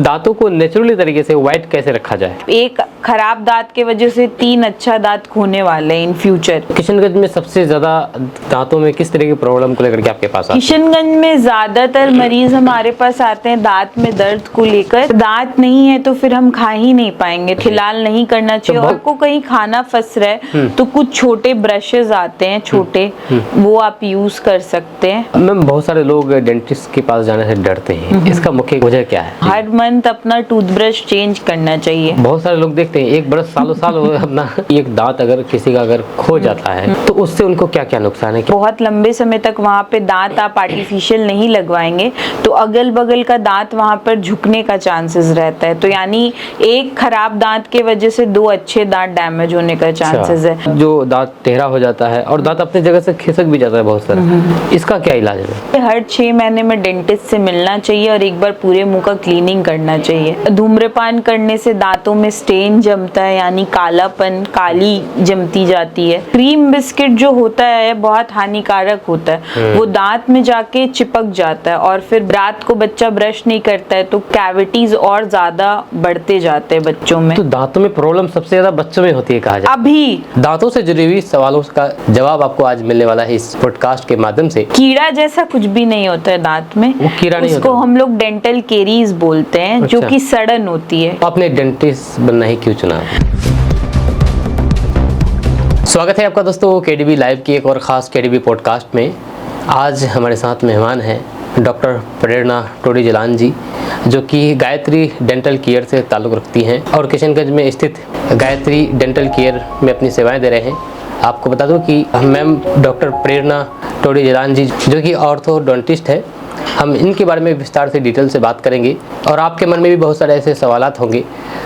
दांतों को नेचुरली तरीके से व्हाइट कैसे रखा जाए? एक खराब दांत के वजह से 3 अच्छा दांत खोने वाले हैं इन फ्यूचर। किशनगंज में सबसे ज्यादा दांतों में किस तरह की प्रॉब्लम को लेकर के आपके पास आते हैं? किशनगंज में ज्यादातर मरीज हमारे पास आते हैं दांत में दर्द को लेकर। दांत नहीं है तो फिर हम खा ही नहीं पाएंगे, खिलाल नहीं करना चाहिए। तो आपको कहीं खाना फंस रहा है तो कुछ छोटे ब्रशेज आते हैं छोटे, वो आप यूज कर सकते हैं। मैम, बहुत सारे लोग डेंटिस्ट के पास जाने से डरते हैं, इसका मुख्य वजह क्या है? हर मंथ अपना टूथब्रश चेंज करना चाहिए। बहुत सारे लोग देखते हैं एक ब्रश सालों साल अपना एक दांत अगर किसी का अगर खो जाता है तो उससे उनको क्या क्या नुकसान है? बहुत लंबे समय तक वहाँ पे दांत आप आर्टिफिशियल नहीं लगवाएंगे तो अगल बगल का दांत वहाँ पर झुकने का चांसेस रहता है। तो यानी एक खराब दांत के वजह से 2 अच्छे दांत डैमेज होने का चांसेस है। जो दांत टेढ़ा हो जाता है और दांत अपनी जगह से खिसक भी जाता है बहुत सारा, इसका क्या इलाज है? हर 6 महीने में डेंटिस्ट से मिलना चाहिए और एक बार पूरे मुंह का क्लीनिंग करना चाहिए। धूम्रपान करने से दांतों में स्टेन जमता है, यानी कालापन, काली जमती जाती है। क्रीम बिस्किट जो होता है बहुत हानिकारक होता है, वो दांत में जाके चिपक जाता है और फिर रात को बच्चा ब्रश नहीं करता है तो कैविटीज और ज्यादा बढ़ते जाते हैं बच्चों में। तो दांतों में प्रॉब्लम सबसे ज्यादा बच्चों में होती है कहा जाए। अभी दांतों से जुड़ी हुई सवालों का जवाब आपको आज मिलने वाला है इस पॉडकास्ट के माध्यम से। कीड़ा जैसा कुछ भी नहीं होता है दांत में, वो कीड़ा नहीं उसको होता। हम लोग डेंटल केरीज बोलते हैं। अच्छा। जो कि सड़न होती है। आपने डेंटिस्ट बनना ही क्यों चुना? स्वागत है आपका दोस्तों केडीबी लाइव की एक और ख़ास केडीबी पॉडकास्ट में। आज हमारे साथ मेहमान हैं डॉक्टर प्रेरणा टोडी जलान जी, जो कि गायत्री डेंटल केयर से ताल्लुक़ रखती हैं और किशनगंज में स्थित गायत्री डेंटल केयर में अपनी सेवाएं दे रहे हैं। आपको बता दूं कि मैम डॉक्टर प्रेरणा टोडी जलान जी जो कि ऑर्थोडोंटिस्ट है, हम इनके बारे में विस्तार से डिटेल से बात करेंगे और आपके मन में भी बहुत सारे ऐसे सवालात होंगे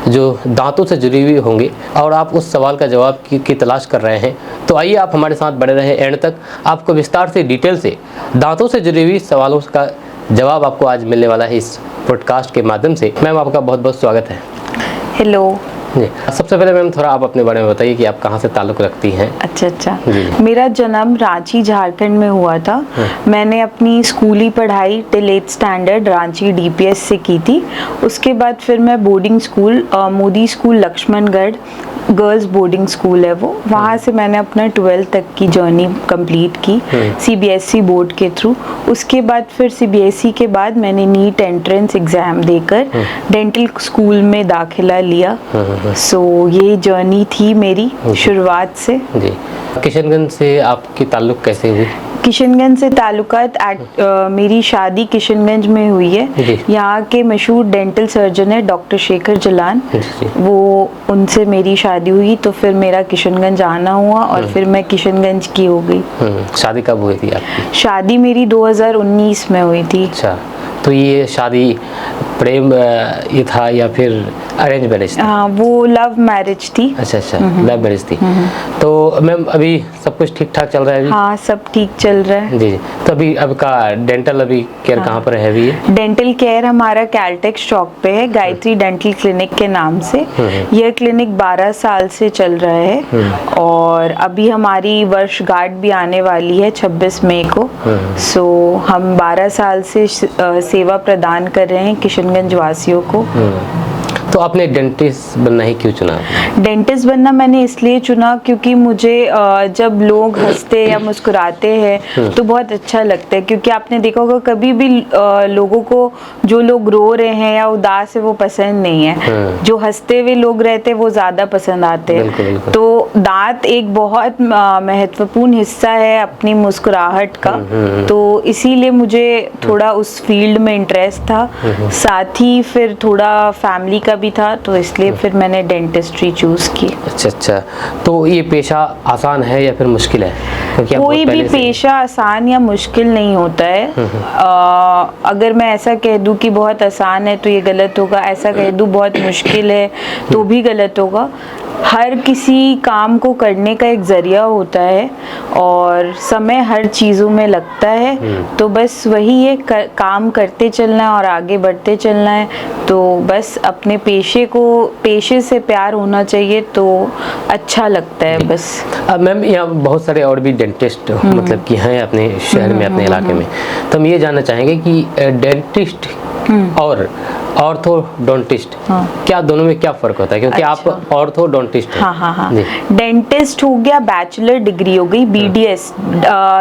जो दांतों से जुड़ी हुई होंगे और आप उस सवाल का जवाब की तलाश कर रहे हैं। तो आइए आप हमारे साथ बने रहें एंड तक, आपको विस्तार से डिटेल से दांतों से जुड़ी हुई सवालों का जवाब आपको आज मिलने वाला है इस पॉडकास्ट के माध्यम से। मैम आपका बहुत बहुत स्वागत है। हेलो जी, सबसे पहले मैम थोड़ा आप अपने बारे में बताइए कि आप कहाँ से ताल्लुक़ रखती हैं? अच्छा। जी। मेरा जन्म रांची झारखंड में हुआ था। मैंने अपनी स्कूली पढ़ाई till 8th standard Ranchi DPS से की थी। उसके बाद फिर मैं boarding school Modi school Laxmangarh girls boarding school है वो, वहाँ से मैंने अपना 12th तक की जर्नी कंप्लीट की CBSE बोर्ड के थ्रू। उसके बाद फिर CBSE के बाद मैंने नीट एंट्रेंस एग्ज़ाम देकर डेंटल स्कूल में दाखिला लिया। सो ये जर्नी थी मेरी शुरुआत से। जी, किशनगंज से आपकी ताल्लुक़ कैसे हुई? किशनगंज से ताल्लुकात मेरी शादी किशनगंज में हुई है। यहाँ के मशहूर डेंटल सर्जन है डॉक्टर शेखर जलान, वो उनसे मेरी शादी हुई तो फिर मेरा किशनगंज आना हुआ और फिर मैं किशनगंज की हो गई। शादी कब हुई थी आपकी? शादी मेरी 2019 में हुई थी। अच्छा, तो ये शादी प्रेम ये था या फिर अरेंज मैरिज था? हाँ, वो लव मैरिज थी। अच्छा, लव मैरिज थी। तो मैम अभी सब कुछ ठीक ठाक चल रहा है अभी? हाँ, सब ठीक चल रहा है। जी, तो अभी अब का डेंटल अभी केयर कहाँ पर है अभी? डेंटल केयर हमारा कैलटेक्स चौक पे है, गायत्री डेंटल क्लिनिक के नाम से। यह क्लिनिक 12 साल से चल रहा है और अभी हमारी वर्षगांठ भी आने वाली है 26 मई को। सो हम 12 साल से सेवा प्रदान कर रहे हैं किशनगंज वासियों को। तो आपने डेंटिस्ट बनना ही क्यों चुना? डेंटिस्ट बनना मैंने इसलिए चुना क्योंकि मुझे जब लोग हंसते या मुस्कुराते हैं तो बहुत अच्छा लगता है। क्योंकि आपने देखा होगा कभी भी लोगों को जो लोग रो रहे हैं या उदास है वो पसंद नहीं है, जो हंसते हुए लोग रहते हैं वो ज्यादा पसंद आते हैं। बिल्कुल। तो दांत एक बहुत महत्वपूर्ण हिस्सा है अपनी मुस्कुराहट का, तो इसीलिए मुझे थोड़ा उस फील्ड में इंटरेस्ट था। साथ ही फिर थोड़ा फैमिली का भी था तो इसलिए फिर मैंने डेंटिस्ट्री चूज की। अच्छा, तो ये पेशा आसान है या फिर मुश्किल है? कोई भी पेशा आसान या मुश्किल नहीं होता है। अगर मैं ऐसा कह दूं कि बहुत आसान है तो ये गलत होगा, ऐसा कह दूं बहुत मुश्किल है तो भी गलत होगा। हर किसी काम को करने का एक जरिया होता है और समय हर चीज़ों में लगता है, तो बस वही है, काम करते चलना है और आगे बढ़ते चलना है। तो बस अपने पेशे से प्यार होना चाहिए तो अच्छा लगता है बस। अब मैम यहाँ बहुत सारे और भी डेंटिस्ट मतलब कि हैं अपने शहर में, अपने इलाके में, तो हम ये जानना चाहेंगे कि डेंटिस्ट और ऑर्थोडोंटिस्ट, हाँ। क्या दोनों में क्या फ़र्क होता है? क्योंकि आप ऑर्थोडोंटिस्ट हैं। हाँ हाँ हाँ। जी। डेंटिस्ट हो गया, बैचलर डिग्री हो गई, बीडीएस।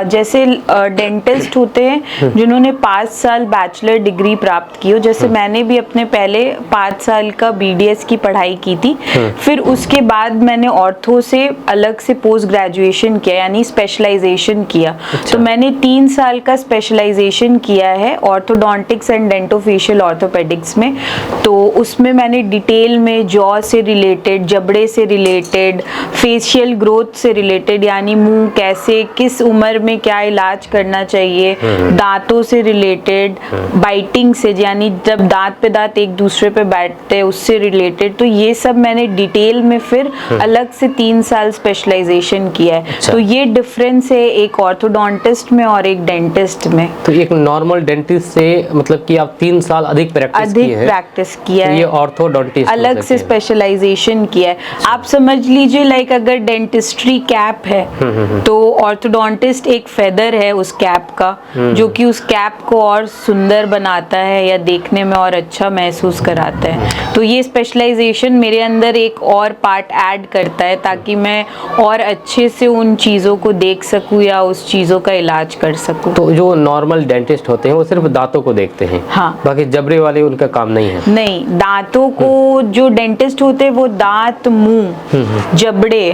जैसे डेंटिस्ट होते हैं जिन्होंने 5 साल बैचलर डिग्री प्राप्त की हो, जैसे मैंने भी अपने पहले 5 साल का बीडीएस की पढ़ाई की थी। फिर उसके बाद मैंने ऑर्थो से अलग से पोस्ट ग्रेजुएशन किया, यानी स्पेशलाइजेशन किया। तो मैंने 3 साल का स्पेशलाइजेशन किया है ऑर्थोडोंटिक्स एंड डेंटोफेशियल ऑर्थोपेडिक्स में। तो उसमें मैंने डिटेल में जॉ से रिलेटेड, जबड़े से रिलेटेड, फेशियल ग्रोथ से रिलेटेड, यानी मुंह कैसे, किस उम्र में क्या इलाज करना चाहिए, दांतों से रिलेटेड, बाइटिंग से, यानी जब दांत पे दांत एक दूसरे पे बैठते हैं उससे रिलेटेड। तो ये सब मैंने डिटेल में फिर अलग से 3 साल स्पेशलाइजेशन किया है। अच्छा। तो ये डिफरेंस है एक ऑर्थोडोंटिस्ट में और एक डेंटिस्ट में। तो एक नॉर्मल डेंटिस्ट से मतलब कि आप 3 साल अधिक प्रैक्टिस किए हैं, है, ये ऑर्थोडोंटिस्ट अलग से स्पेशलाइजेशन किया है। आप समझ लीजिए लाइक अगर डेंटिस्ट्री कैप है तो ऑर्थोडोंटिस्ट एक फेदर है उस कैप का, जो कि उस कैप को और सुंदर बनाता है या देखने में और अच्छा महसूस कराता है। तो ये स्पेशलाइजेशन मेरे अंदर एक और पार्ट ऐड करता है ताकि मैं और अच्छे से उन चीज़ों को देख सकूं या उस चीज़ों का इलाज कर सकूं। तो जो नॉर्मल डेंटिस्ट होते हैं वो सिर्फ दांतों को देखते हैं, हाँ। बाकी जबड़े वाले उनका काम नहीं है। नहीं, दांतों को जो डेंटिस्ट होते हैं वो दांत, मुंह, जबड़े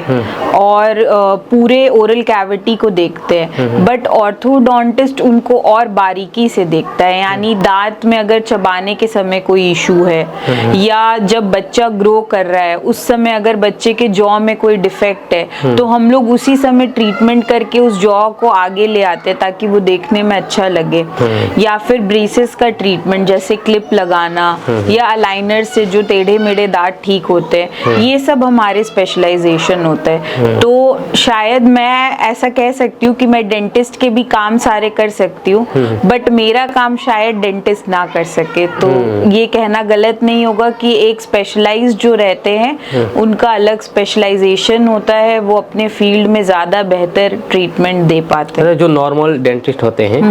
और पूरे ओरल कैविटी को देखते हैं। बट ऑर्थोडोंटिस्ट उनको और बारीकी से देखता है, यानी दांत में अगर चबाने के समय कोई इशू है या जब बच्चा ग्रो कर रहा है उस समय अगर बच्चे के जॉ में कोई डिफेक्ट है तो हम लोग उसी समय ट्रीटमेंट करके उस जॉ को आगे ले आते हैं ताकि वो देखने में अच्छा लगे। या फिर ब्रेसेस का ट्रीटमेंट जैसे क्लिप लगाना या अलाइनर से जो टेढ़े मेढ़े दांत ठीक होते हैं, ये सब हमारे स्पेशलाइजेशन होता है। तो शायद मैं ऐसा कह सकती हूँ कि मैं डेंटिस्ट के भी काम सारे कर सकती हूँ, बट मेरा काम शायद डेंटिस्ट ना कर सके। तो ये कहना गलत नहीं होगा कि एक स्पेशलाइज्ड जो रहते हैं उनका अलग स्पेशलाइजेशन होता है, वो अपने फील्ड में ज़्यादा बेहतर ट्रीटमेंट दे पाते हैं। जो नॉर्मल डेंटिस्ट होते हैं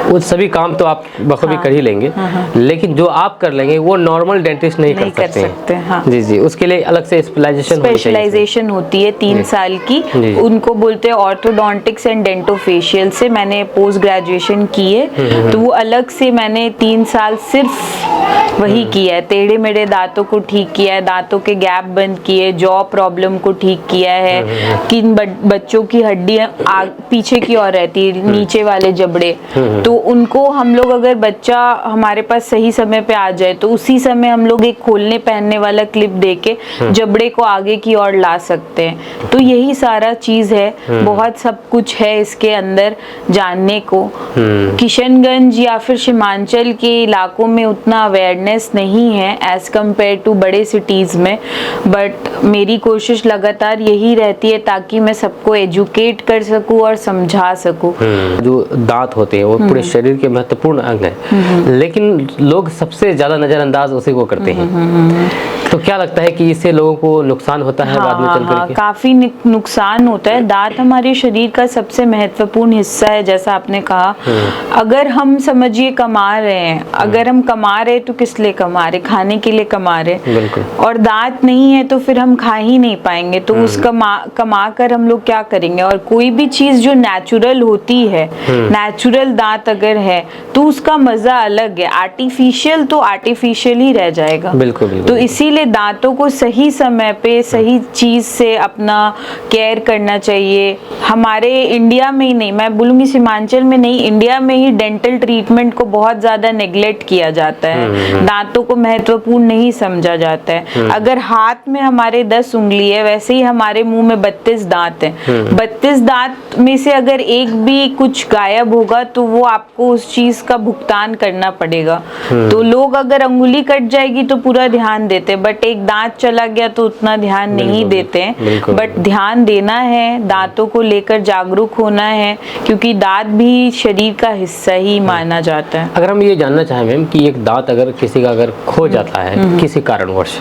वो सभी काम तो आप बखूबी कर ही लेंगे, लेकिन जो आप कर लेंगे वो नॉर्मल डेंटिस्ट नहीं कर सकते। हाँ। जी जी, उसके लिए अलग से स्पेशलाइजेशन होती है 3 साल की, उनको बोलते हैं ऑर्थोडोंटिक्स एंड डेंटोफेशियल से मैंने पोस्ट ग्रेजुएशन की है। तो वो अलग से मैंने 3 साल सिर्फ वही किया है, टेढ़े मेढ़े दांतों को ठीक किया है, दांतों के गैप बंद किए, जॉ प्रॉब्लम को ठीक किया है, किन बच्चों की हड्डियां पीछे की ओर रहती है, नीचे वाले जबड़े, तो उनको हम लोग अगर बच्चा हमारे पास सही समय पे आ जाए तो उसी समय हम लोग एक खोलने पहनने वाला क्लिप देके जबड़े को आगे की ओर ला सकते हैं। तो यही सारा चीज है, बहुत सब कुछ है इसके अंदर जानने को। किशनगंज या फिर सीमांचल के इलाकों में उतना अवेयरनेस नहीं है एज कम्पेयर टू बड़े सिटीज में, बट मेरी कोशिश लगातार यही रहती है ताकि मैं सबको एजुकेट कर सकूं और समझा सकूं। जो दांत होते हैं वो पूरे शरीर के महत्वपूर्ण अंग है, लेकिन लोग सबसे ज्यादा नजरअंदाज उसी को करते हैं। तो क्या लगता है कि इससे लोगों को नुकसान होता है बाद में चल करके? काफी नुकसान होता है। दांत हमारे शरीर का सबसे महत्वपूर्ण हिस्सा है, जैसा आपने कहा। अगर हम समझिए कमा रहे हैं, अगर हम कमा रहे तो किस लिए कमा रहे? खाने के लिए कमा रहे। बिल्कुल। और दांत नहीं है तो फिर हम खा ही नहीं पाएंगे, तो उस कमा कर हम लोग क्या करेंगे? और कोई भी चीज जो नेचुरल होती है, नेचुरल दांत अगर है तो उसका मजा अलग है। आर्टिफिशियल तो आर्टिफिशियल ही रह जाएगा। बिल्कुल, बिल्कुल। तो इसीलिए दांतों को सही समय पे सही चीज से अपना केयर करना चाहिए। हमारे इंडिया में ही नहीं, मैं बोलूंगी सीमांचल में नहीं, इंडिया में ही डेंटल ट्रीटमेंट को बहुत ज्यादा नेग्लेक्ट किया जाता है। दांतों को महत्वपूर्ण नहीं समझा जाता है। अगर हाथ में हमारे 10 उंगली है, वैसे ही हमारे मुंह में 32 दांत हैं। 32 दांत में से अगर एक भी कुछ गायब होगा तो वो आपको उस चीज का भुगतान करना पड़ेगा। तो लोग अगर अंगुली कट जाएगी तो पूरा ध्यान देते, बट एक दांत चला गया तो उतना ध्यान नहीं देते हैं। बट ध्यान देना है, दांतों को लेकर जागरूक होना है, क्योंकि दांत भी शरीर का हिस्सा ही माना जाता है। अगर हम ये जानना चाहें मैम कि एक दांत अगर किसी का अगर खो जाता है किसी कारणवश,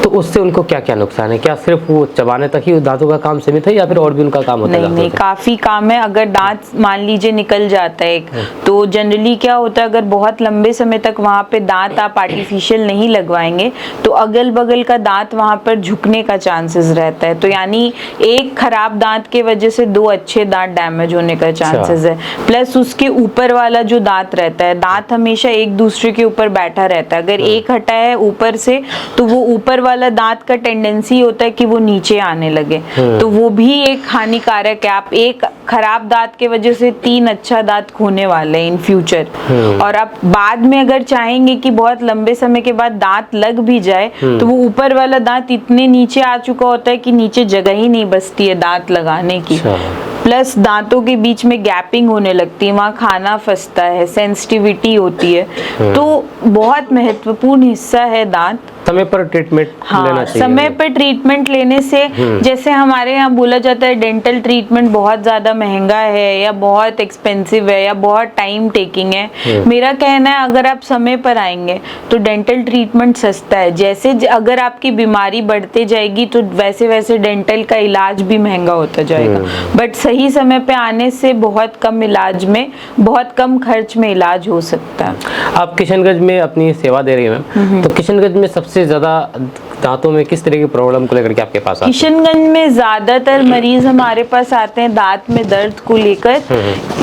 तो उससे उनको क्या क्या नुकसान है? क्या सिर्फ वो चबाने तक ही दांतों का काम सीमित है या फिर और भी उनका काम होता है? नहीं, काफी काम है। अगर दांत मान लीजिए निकल जाता है तो जनरली क्या होता है, अगर बहुत लंबे समय तक वहां पे दांत आप आर्टिफिशियल नहीं लगवाएंगे तो अगल बगल का दांत वहां पर झुकने का चांसेस रहता है, तो यानी एक खराब दांत के वजह से दो अच्छे दांत डैमेज होने का चांसेस है। प्लस उसके ऊपर वाला जो दांत रहता है, दांत हमेशा एक दूसरे के ऊपर बैठा रहता है, अगर एक हटा है ऊपर से तो वो ऊपर वाला दांत का टेंडेंसी होता है कि वो नीचे आने लगे, तो वो भी एक हानिकारक है। आप एक खराब दांत के वजह से 3 अच्छा दांत खोने वाले हैं इन फ्यूचर, और आप बाद में अगर चाहेंगे कि बहुत लंबे समय के बाद दांत लग भी जाए तो वो ऊपर वाला दांत इतने नीचे आ चुका होता है कि नीचे जगह ही नहीं बचती है दांत लगाने की। प्लस दांतों के बीच में गैपिंग होने लगती है, वहाँ खाना फंसता है, सेंसिटिविटी होती है, तो बहुत महत्वपूर्ण हिस्सा है दांत। समय पर ट्रीटमेंट लेना चाहिए। समय पर ट्रीटमेंट लेने से, जैसे हमारे यहाँ बोला जाता है डेंटल ट्रीटमेंट बहुत ज़्यादा महंगा है या बहुत एक्सपेंसिव है या बहुत टाइम टेकिंग है, मेरा कहना है अगर आप समय पर आएंगे तो डेंटल ट्रीटमेंट सस्ता है। जैसे अगर आपकी बीमारी बढ़ते जाएगी तो वैसे वैसे डेंटल का इलाज भी महंगा होता जाएगा, बट सही समय पे आने से बहुत कम इलाज में, बहुत कम खर्च में इलाज हो सकता है। आप किशनगंज में अपनी सेवा दे रही हैं मैम, तो किशनगंज में सबसे ज़्यादा दांतों में किस तरह की प्रॉब्लम को लेकर के आपके पास आते हैं? किशनगंज में ज़्यादातर मरीज हमारे पास आते हैं दांत में दर्द को लेकर,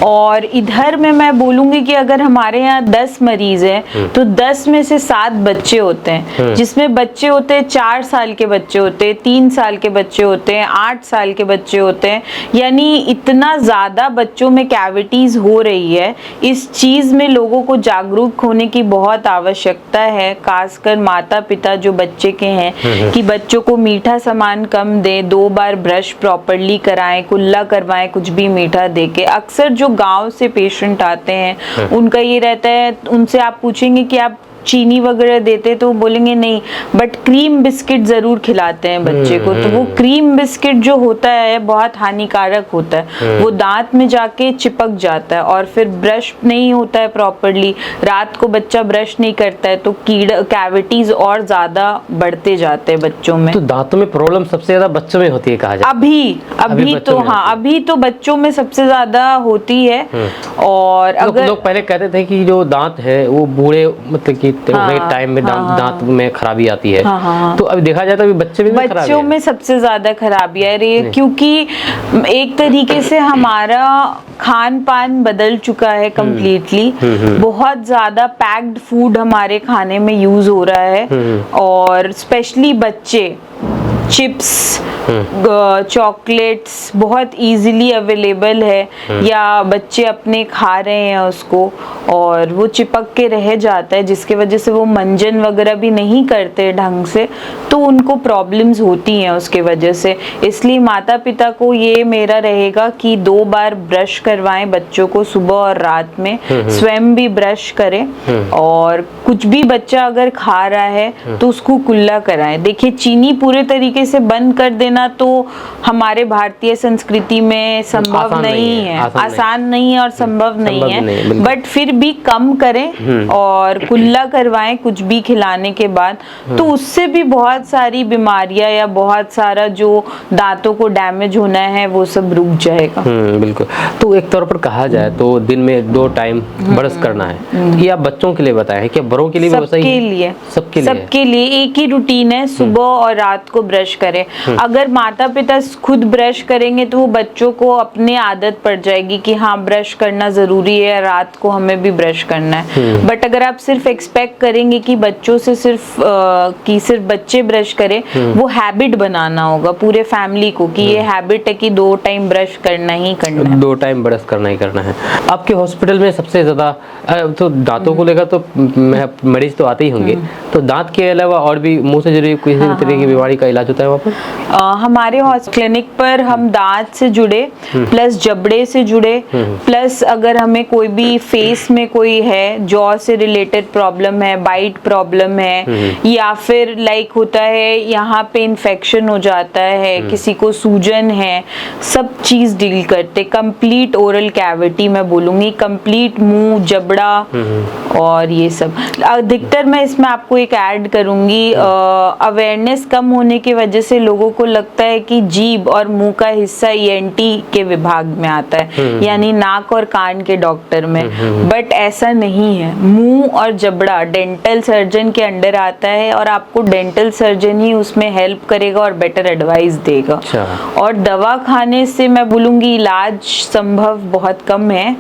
और इधर में मैं बोलूँगी कि अगर हमारे यहाँ 10 मरीज हैं तो 10 में से 7 बच्चे होते हैं, जिसमें बच्चे होते हैं 4 साल के बच्चे होते हैं, 3 साल के बच्चे होते हैं, 8 साल के बच्चे होते हैं, यानी इतना ज़्यादा बच्चों में कैविटीज़ हो रही है। इस चीज़ में लोगों को जागरूक होने की बहुत आवश्यकता है, खासकर माता पिता जो बच्चे के हैं, कि बच्चों को मीठा सामान कम दें, 2 बार ब्रश प्रॉपरली कराएं, कुल्ला करवाएं कुछ भी मीठा देके। अक्सर जो गांव से पेशेंट आते हैं उनका ये रहता है, उनसे आप पूछेंगे कि आप चीनी वगैरह देते तो वो बोलेंगे नहीं, बट क्रीम बिस्किट जरूर खिलाते हैं बच्चे को, तो वो क्रीम बिस्किट जो होता है बहुत हानिकारक होता है, वो दांत में जाके चिपक जाता है और फिर ब्रश नहीं होता है प्रॉपरली, रात को बच्चा ब्रश नहीं करता है तो कीड़ा कैविटीज और ज्यादा बढ़ते जाते हैं बच्चों में। तो दांतों में प्रॉब्लम सबसे ज्यादा बच्चों में होती है कहा जाए? अभी तो हाँ, अभी तो बच्चों में सबसे ज्यादा होती है। और अगर लोग पहले कहते थे कि जो दांत है वो बूढ़े मतलब कि टाइम में दांत में खराबी आती है, तो अभी देखा जाता है बच्चे में बच्चों में सबसे ज्यादा खराबी आ रही है, क्योंकि एक तरीके से हमारा खान पान बदल चुका है कम्प्लीटली। बहुत ज्यादा पैक्ड फूड हमारे खाने में यूज हो रहा है, और स्पेशली बच्चे चिप्स, चॉकलेट्स बहुत इजीली अवेलेबल है, या बच्चे अपने खा रहे हैं उसको और वो चिपक के रह जाता है, जिसके वजह से वो मंजन वगैरह भी नहीं करते ढंग से, तो उनको प्रॉब्लम्स होती हैं उसके वजह से। इसलिए माता पिता को ये मेरा रहेगा कि 2 बार ब्रश करवाएं बच्चों को, सुबह और रात में, स्वयं भी ब्रश करें, और कुछ भी बच्चा अगर खा रहा है तो उसको कुल्ला कराएं। देखिए चीनी पूरे तरीके से बंद कर देना तो हमारे भारतीय संस्कृति में संभव नहीं है, आसान नहीं है और संभव नहीं है, बट फिर भी कम करें और कुल्ला करवाएं कुछ भी खिलाने के बाद, तो उससे भी बहुत सारी बीमारियां या बहुत सारा जो दांतों को डैमेज होना है वो सब रुक जाएगा। बिल्कुल। तो एक तौर पर कहा जाए तो दिन में 2 टाइम ब्रश करना है, ये आप बच्चों के लिए बताएं, क्या बड़ों के लिए भी वैसा ही है? सबके लिए एक ही रूटीन है, सुबह और रात को ब्रश करें। अगर माता पिता खुद ब्रश करेंगे तो वो बच्चों को अपने आदत पड़ जाएगी कि हाँ ब्रश करना जरूरी है, रात को हमें भी ब्रश करना है। बट अगर आप सिर्फ एक्सपेक्ट करेंगे कि बच्चों से सिर्फ बच्चे ब्रश करें, वो हैबिट बनाना होगा पूरे फैमिली को कि ये हैबिट है कि 2 टाइम ब्रश करना ही करना है, 2 टाइम ब्रश करना ही करना है। आपके हॉस्पिटल में सबसे ज्यादा तो दांतों को लेकर तो मरीज तो आते ही होंगे, तो दांत के अलावा और भी मुंह से जुड़ी किसी तरह की बीमारी का इलाज होता है वहाँ पर? हमारे क्लिनिक पर हम दांत से जुड़े, प्लस जबड़े से जुड़े, प्लस अगर हमें कोई भी फेस में कोई है, जॉ से रिलेटेड प्रॉब्लम है, बाइट प्रॉब्लम है, या फिर लाइक होता है यहाँ पे इन्फेक्शन हो जाता है, किसी को सूजन है, सब चीज डील करते। कंप्लीट ओरल कैविटी मैं बोलूंगी, कंप्लीट मुंह, जबड़ा और ये सब। अधिकतर मैं इसमें आपको एक ऐड करूंगी, अवेयरनेस कम होने की वजह से लोगों को लगता है कि जीभ और मुंह का हिस्सा ईएनटी के विभाग में आता है, यानी नाक और कान के डॉक्टर में। बट ऐसा नहीं है, मुंह और जबड़ा डेंटल सर्जन के अंडर आता है और आपको डेंटल सर्जन ही उसमें हेल्प करेगा और बेटर एडवाइस देगा। और दवा खाने से मैं बोलूंगी इलाज संभव बहुत कम है।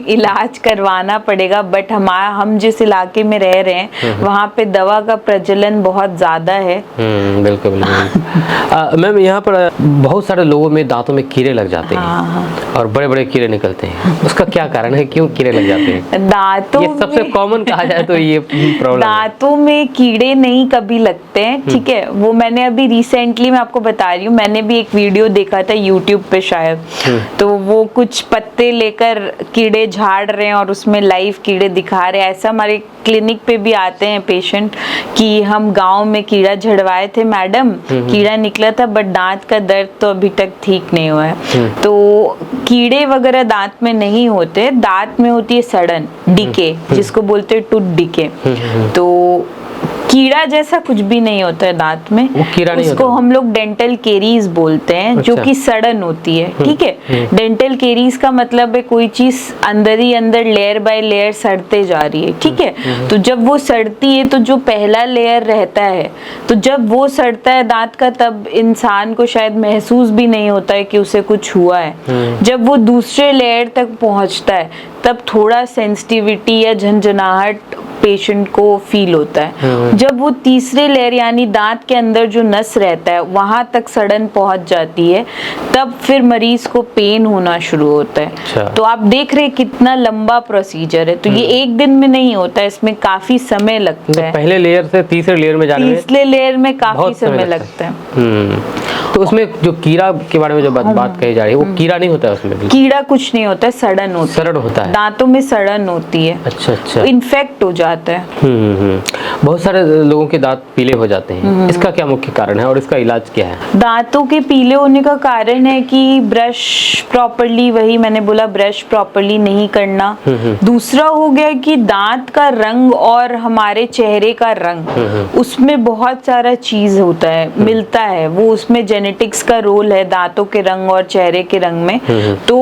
इलाज करवाना पड़ेगा, बट हम जिस इलाके में रह रहे हैं वहाँ पे दवा का प्रचलन बहुत ज्यादा है। बिल्कुल बिल्कुल। मैम यहाँ पर बहुत सारे लोगों में दांतों में कीड़े लग जाते हैं और बड़े बड़े कीड़े निकलते हैं, उसका क्या कारण है, क्यों कीड़े लग जाते हैं? दांतों ये सबसे कॉमन कहा जाए तो ये प्रॉब्लम। दांतों में कीड़े नहीं कभी लगते हैं, ठीक है। वो मैंने अभी रिसेंटली मैं आपको बता रही हूँ, मैंने भी एक वीडियो देखा था यूट्यूब पे शायद, तो वो कुछ पत्ते लेकर कीड़े झाड़ रहे हैं और उसमें लाइव कीड़े दिखा रहे हैं। ऐसा हमारे क्लिनिक पे भी आते हैं पेशेंट कि हम गांव में कीड़ा झड़वाए थे मैडम, कीड़ा निकला था बट दांत का दर्द तो अभी तक ठीक नहीं हुआ है। तो कीड़े वगैरह दांत में नहीं होते, दांत में होती है सड़न, डिके, जिसको बोलते हैं टूथ डिके। तो कीड़ा जैसा कुछ भी नहीं होता है दांत में, वो कीड़ा नहीं उसको होता। हम लोग डेंटल केरीज बोलते हैं। अच्छा। जो कि सड़न होती है, ठीक है। डेंटल केरीज का मतलब है कोई चीज अंदर ही अंदर लेयर बाय लेयर सड़ते जा रही है, ठीक है। तो जब वो सड़ती है तो जो पहला लेयर रहता है, तो जब वो सड़ता है दांत का, तब इंसान को शायद महसूस भी नहीं होता है कि उसे कुछ हुआ है। जब वो दूसरे लेयर तक पहुंचता है तब थोड़ा सेंसिटिविटी या झंझनाहट पेशेंट को फील होता है। जब वो तीसरे लेयर यानी दांत के अंदर जो नस रहता है वहां तक सड़न पहुंच जाती है, तब फिर मरीज को पेन होना शुरू होता है। अच्छा। तो आप देख रहे हैं कितना लंबा प्रोसीजर है। तो ये एक दिन में नहीं होता है, इसमें काफी समय लगता है। पहले लेयर से तीसरे लेयर में जाने में तीसरे लेयर में काफी बहुत समय लगता है। तो उसमें जो कीड़ा के बारे में जो बात कही जा रही है, वो कीड़ा नहीं होता है उसमें? बिल्कुल कीड़ा कुछ नहीं होता है, सड़न होती है। सड़न होता है, दांतों में सड़न होती है। अच्छा अच्छा। इन्फेक्ट हो जाता है। बहुत सारे लोगों के दांत पीले हो जाते हैं, इसका क्या मुख्य कारण है और इसका इलाज क्या है? दांतों के पीले होने का कारण है कि ब्रश प्रॉपर्ली, वही मैंने बोला, ब्रश प्रॉपर्ली नहीं करना। दूसरा हो गया कि दांत का रंग और हमारे चेहरे का रंग, उसमें बहुत सारा चीज होता है, मिलता है। वो उसमें जेनेटिक्स का रोल है दांतों के रंग और चेहरे के रंग में। तो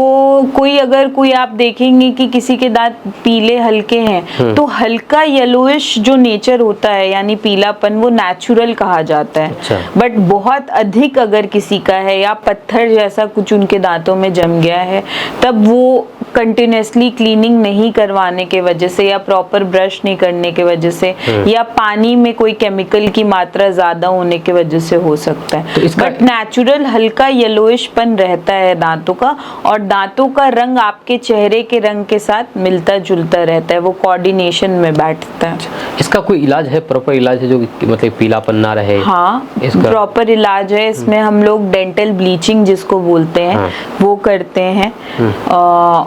अगर कोई आप देखेंगे कि किसी के दांत पीले हल्के हैं, तो हल्का येलोइश जो नेचर होता है यानी पीलापन, वो नेचुरल कहा जाता है। अच्छा। बट बहुत अधिक अगर किसी का है या पत्थर जैसा कुछ उनके दांतों में जम गया है, तब वो कंटिन्यूसली क्लीनिंग नहीं करवाने के वजह से या प्रॉपर ब्रश नहीं करने के वजह से या पानी में कोई केमिकल की मात्रा ज्यादा होने की वजह से हो सकता है। तो बट नेचुरल हल्का येलोइशपन रहता है दांतों का, और दांतों का रंग आपके चेहरे के रंग के साथ मिलता जुलता रहता है, वो कोऑर्डिनेशन में बैठता है। इसका कोई इलाज है, प्रॉपर इलाज है जो मतलब पीलापन ना रहे? हाँ, प्रॉपर इलाज है। इसमें हम लोग डेंटल ब्लीचिंग जिसको बोलते हैं, वो करते हैं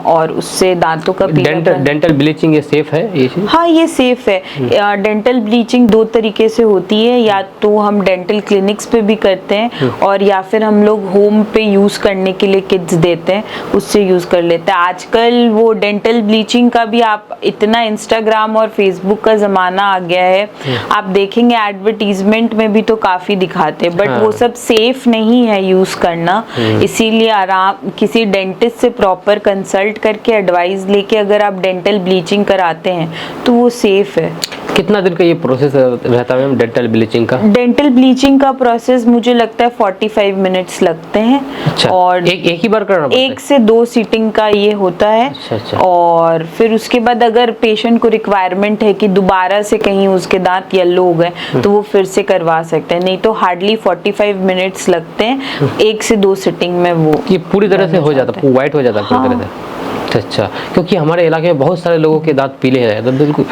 और उससे दांतों का डेंटल ब्लीचिंग ये सेफ है ये चीज? हाँ, ये सेफ है। डेंटल ब्लीचिंग दो तरीके से होती है, या तो हम डेंटल क्लिनिक्स पे भी करते हैं और या फिर हम लोग होम पे यूज करने के लिए किट्स देते हैं, उससे यूज कर लेते हैं। आजकल वो डेंटल ब्लीचिंग का भी आप इतना इंस्टाग्राम और फेसबुक का जमाना आ गया है, आप देखेंगे एडवर्टीजमेंट में भी तो काफी दिखाते हैं, बट वो सब सेफ नहीं है यूज करना। इसीलिए आराम किसी डेंटिस्ट से प्रॉपर कंसल्ट करके एडवाइस लेके अगर आप डेंटल ब्लीचिंग कराते हैं तो वो सेफ है। कितना दिन का ये प्रोसेस रहता है डेंटल ब्लीचिंग का? डेंटल ब्लीचिंग का प्रोसेस मुझे लगता है 45 मिनट्स लगते हैं। अच्छा। और एक ही बार करना पड़ता है? 1 से 2 सीटिंग का ये होता है। अच्छा, अच्छा। और फिर उसके बाद अगर पेशेंट को रिक्वायरमेंट है कि दोबारा से कहीं उसके दांत येलो हो गए तो वो फिर से करवा सकते हैं, नहीं तो हार्डली 45 मिनट्स लगते हैं 1 से 2 सीटिंग में। वो ये पूरी तरह से हो जाता है, व्हाइट हो जाता है पूरी तरह से? अच्छा, क्योंकि हमारे इलाके में बहुत सारे लोगों के दांत पीले हैं, तो बिल्कुल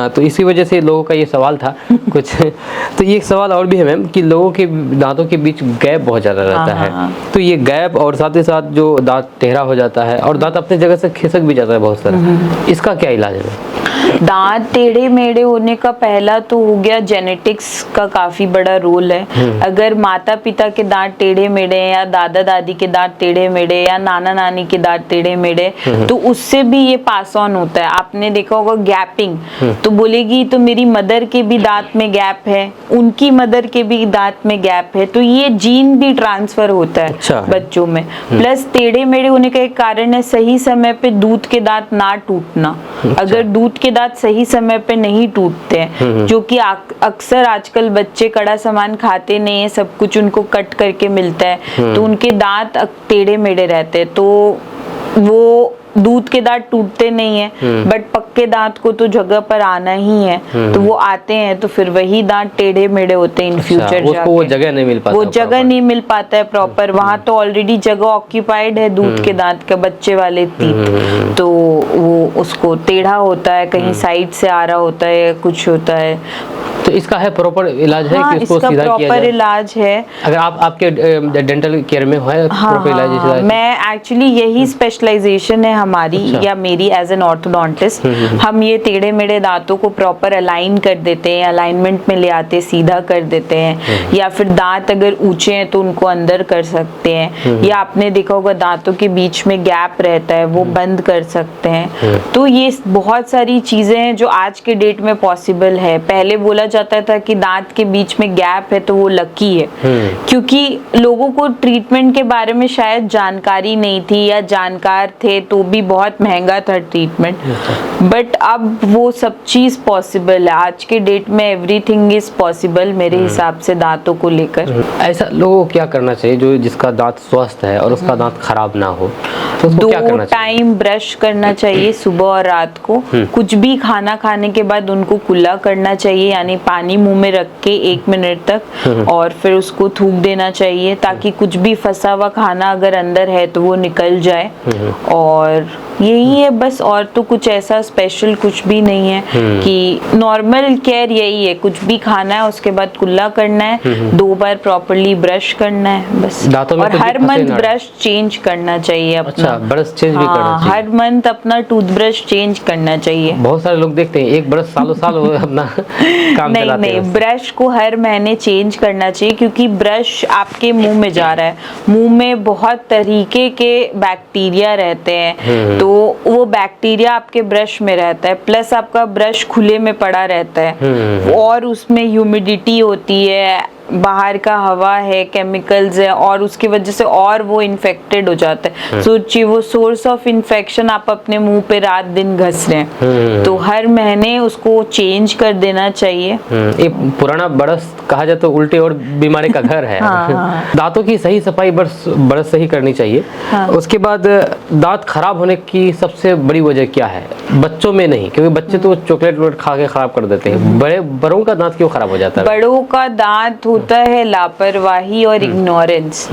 तो इसी वजह से लोगों का ये सवाल था कुछ। तो ये एक सवाल और भी है मैम कि लोगों के दांतों के बीच गैप बहुत ज़्यादा रहता है, तो ये गैप और साथ ही साथ जो दांत टेढ़ा हो जाता है और दांत अपनी जगह से खिसक भी जाता है बहुत सारा, इसका क्या इलाज है? दांत टेढ़े मेढ़े होने का पहला तो हो गया जेनेटिक्स का काफी बड़ा रोल है। अगर माता पिता के दांत टेढ़े मेढ़े या दादा दादी के दांत टेढ़े मेढ़े या नाना नानी के दांत टेढ़े मेढ़े, तो उससे भी ये पास ऑन होता है। आपने देखा होगा गैपिंग, तो बोलेगी तो मेरी मदर के भी दांत में गैप है, उनकी मदर के भी दांत में गैप है, तो ये जीन भी ट्रांसफर होता है अच्छा है। बच्चों में। प्लस टेढ़े मेढ़े होने का एक कारण है सही समय पे दूध के दांत ना टूटना। अगर दूध के दांत सही समय पे नहीं टूटते हैं, जो कि अक्सर आजकल बच्चे कड़ा सामान खाते नहीं है, सब कुछ उनको कट करके मिलता है, तो उनके दांत टेढ़े मेढ़े रहते हैं, तो वो दूध के दांत टूटते नहीं है, बट पक्के दांत को तो जगह पर आना ही है, तो वो आते हैं, तो फिर वही दांत टेढ़े मेढ़े होते हैं इन फ्यूचर जाके। वो जगह नहीं मिल पाता, वो जगह नहीं मिल पाता है प्रॉपर, वहां तो ऑलरेडी जगह ऑक्यूपाइड है दूध के दांत का, बच्चे वाले टीथ, तो वो उसको टेढ़ा होता है, कहीं साइड से आ रहा होता है, कुछ होता है। तो इसका है प्रॉपर इलाज है हाँ, कि इसको इसका सीधा किया प्रॉपर जाए? इलाज है। अगर आपके डेंटल केयर में है प्रॉपर इलाज इस इलाज? मैं एक्चुअली यही स्पेशलाइजेशन है हमारी, या मेरी एज एन ऑर्थोडोंटिस्ट। हम ये टेढ़े मेढ़े दांतों को प्रॉपर अलाइन कर देते हैं, अलाइनमेंट में ले आते, सीधा कर देते हैं, या फिर दांत अगर ऊंचे हैं तो उनको अंदर कर सकते हैं, या आपने देखा होगा दांतों के बीच में गैप रहता है वो बंद कर सकते हैं। तो ये बहुत सारी चीजें हैं जो आज के डेट में पॉसिबल है। पहले बोला जाता था कि दांत के बीच में गैप है तो वो लकी है, क्योंकि लोगों को ट्रीटमेंट के बारे में शायद जानकारी नहीं थी, या जानकार थे तो भी बहुत महंगा था ट्रीटमेंट। बट अब वो सब चीज पॉसिबल है, आज के डेट में एवरीथिंग इज पॉसिबल मेरे हिसाब से दांतों को लेकर। ऐसा लोगों को क्या करना चाहिए जो जिसका दांत स्वस्थ है और उसका दांत खराब ना हो, तो उसको क्या करना चाहिए? 2 टाइम ब्रश करना चाहिए, सुबह और रात को। कुछ भी खाना खाने के बाद उनको कुल्ला करना चाहिए, यानी पानी मुंह में रख के 1 मिनट तक, और फिर उसको थूक देना चाहिए, ताकि कुछ भी फंसा हुआ खाना अगर अंदर है तो वो निकल जाए। और यही है बस, और तो कुछ ऐसा स्पेशल कुछ भी नहीं है, कि नॉर्मल केयर यही है, कुछ भी खाना है उसके बाद कुल्ला करना है, 2 बार प्रॉपर्ली ब्रश करना है बस। दांतों में और हर मंथ ब्रश चेंज करना चाहिए अपना। अच्छा, ब्रश चेंज भी करना चाहिए? हर मंथ अपना टूथब्रश चेंज करना चाहिए। बहुत सारे लोग देखते हैं एक ब्रश सालों साल अपना काम चलाते हैं। नहीं, ब्रश को हर महीने चेंज करना चाहिए, क्योंकि ब्रश आपके मुंह में जा रहा है, मुंह में बहुत तरीके के बैक्टीरिया रहते हैं, तो वो बैक्टीरिया आपके ब्रश में रहता है, प्लस आपका ब्रश खुले में पड़ा रहता है, और उसमें ह्यूमिडिटी होती है, बाहर का हवा है, केमिकल्स है, और उसकी वजह से और वो इन्फेक्टेड हो जाता है। सोचिए वो सोर्स ऑफ इन्फेक्शन आप अपने मुंह पे रात दिन घस रहे हैं, तो हर महीने उसको चेंज कर देना चाहिए। ये पुराना ब्रश कहा जाए तो उल्टे और बीमारी का घर है। दांतों की सही सफाई ब्रश से ही करनी चाहिए। उसके बाद दांत खराब होने की सबसे बड़ी वजह क्या है? बच्चों में नहीं, क्योंकि बच्चे तो चॉकलेट खा के खराब कर देते हैं, बड़ों का दांत क्यों खराब हो जाता है? बड़ों का दांत होता है लापरवाही और इग्नोरेंस।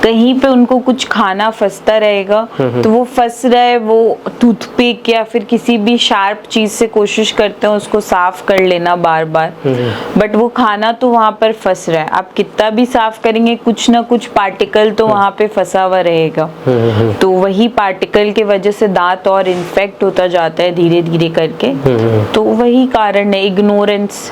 कहीं पे उनको कुछ खाना फंसता रहेगा, तो वो फंस रहा है, वो टूथपिक या फिर किसी भी शार्प चीज से कोशिश करते हैं उसको साफ कर लेना बार बार, बट वो खाना तो वहां पर फंस रहा है। आप कितना भी साफ करेंगे कुछ ना कुछ पार्टिकल तो वहां पे फंसा हुआ रहेगा, तो वही पार्टिकल के वजह से दांत और इन्फेक्ट होता जाता है धीरे धीरे करके, तो वही कारण है, इग्नोरेंस।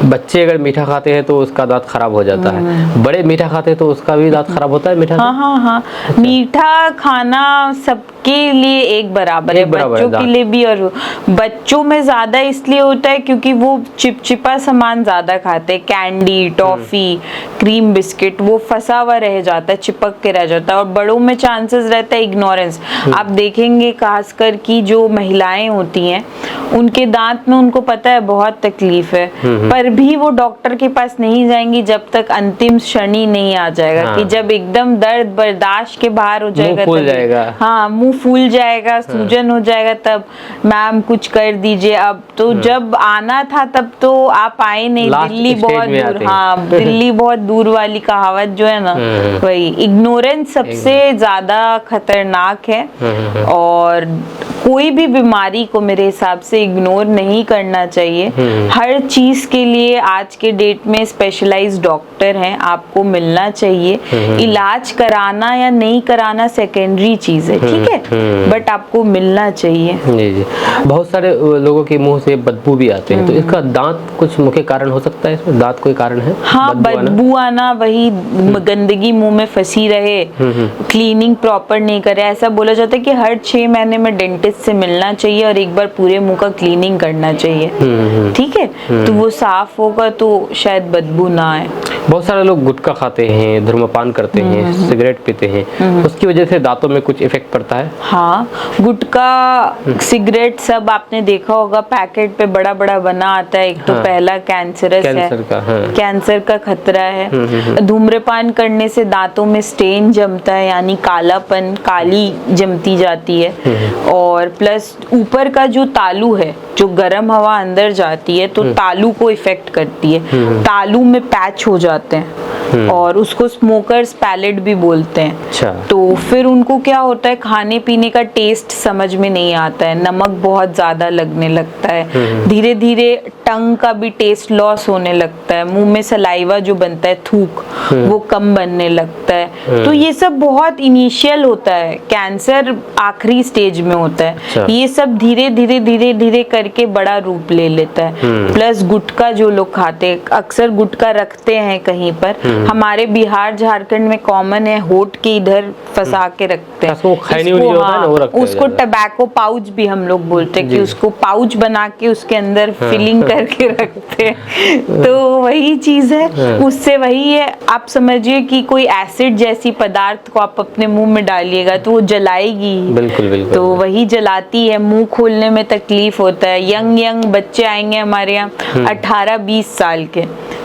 बच्चे अगर मीठा खाते हैं तो उसका दांत खराब हो जाता है, बड़े मीठा खाते हैं तो उसका भी दांत खराब होता है मीठा? हाँ, मीठा खाना सबके लिए एक बराबर है, बच्चों के लिए भी। और बच्चों में ज्यादा इसलिए होता है क्योंकि वो चिपचिपा सामान ज्यादा खाते हैं, कैंडी, टॉफी, क्रीम बिस्किट, वो फंसा हुआ रह जाता है, चिपक के रह जाता है। और बड़ों में चांसेस रहता है इग्नोरेंस। आप देखेंगे खासकर की जो महिलाएं होती हैं उनके दांत में उनको पता है बहुत तकलीफ है, पर भी वो डॉक्टर के पास नहीं जाएंगी जब तक अंतिम क्षण ही नहीं आ जाएगा, कि जब एकदम दर्द बर्दाश्त के बाहर हो जाएगा, फूल जाएगा, हाँ मुंह फूल जाएगा, सूजन हो जाएगा, तब मैम कुछ कर दीजिए। अब तो जब आना था तब तो आप आए नहीं, दिल्ली बहुत दूर, हाँ दिल्ली बहुत दूर वाली कहावत जो है ना, वही। इग्नोरेंस सबसे ज्यादा खतरनाक है, और कोई भी बीमारी को मेरे हिसाब से इग्नोर नहीं करना चाहिए। हर चीज के लिए आज के डेट में स्पेशलाइज्ड डॉक्टर हैं, आपको मिलना चाहिए। इलाज कराना या नहीं कराना सेकेंडरी चीज है, ठीक है, बट आपको मिलना चाहिए। जी जी। बहुत सारे लोगों के मुंह से बदबू भी आते हैं, तो इसका दांत कुछ मुख्य कारण हो सकता है? इसमें दांत कोई कारण है? हाँ, बदबू आना, वही गंदगी मुंह में फंसी रहे, क्लीनिंग प्रॉपर नहीं करे। ऐसा बोला जाता है कि हर 6 महीने में डेंटिस्ट से मिलना चाहिए और एक बार पूरे मुंह का क्लीनिंग करना चाहिए, ठीक है, तो वो साफ होगा तो शायद बदबू ना आए। बहुत सारे लोग गुटखा खाते हैं, धूम्रपान करते हैं, सिगरेट पीते हैं, उसकी वजह से दांतों में कुछ इफेक्ट पड़ता है? हाँ, गुटखा, सिगरेट सब आपने देखा होगा, पैकेट पे बड़ा बड़ा बना आता है। एक तो पहला कैंसरस है, कैंसर का खतरा है। धूम्रपान करने से दांतों में स्टेन जमता है, यानी कालापन, काली जमती जाती है। और प्लस ऊपर का जो तालू है, जो गर्म हवा अंदर जाती है तो तालू को इफेक्ट करती है, तालू में पैच हो जाते हैं और उसको स्मोकर्स पैलेट भी बोलते हैं। अच्छा। तो फिर उनको क्या होता है, खाने पीने का टेस्ट समझ में नहीं आता है, नमक बहुत ज्यादा लगने लगता है, धीरे धीरे टंग का भी टेस्ट लॉस होने लगता है, मुंह में सलाइवा जो बनता है, थूक, वो कम बनने लगता है। तो ये सब बहुत इनिशियल होता है, कैंसर आखिरी स्टेज में होता है। अच्छा। ये सब धीरे धीरे धीरे धीरे करके बड़ा रूप ले लेता है। प्लस गुटखा जो लोग खाते हैं, अक्सर गुटखा रखते हैं कहीं पर, हमारे बिहार झारखंड में कॉमन है, होठ के इधर फंसा के रखते हैं उसको टबैको पाउच भी हम लोग बोलते हैं, कि उसको पाउच बना के उसके अंदर फिलिंग करके रखते हैं। तो वही चीज है, उससे वही है, आप समझिए कि कोई एसिड जैसी पदार्थ को आप अपने मुंह में डालिएगा तो वो जलाएगी। बिल्कुल बिल्कुल। तो वही जलाती है, मुंह खोलने में तकलीफ होता है। यंग बच्चे आएंगे हमारे यहाँ 18-20 साल के,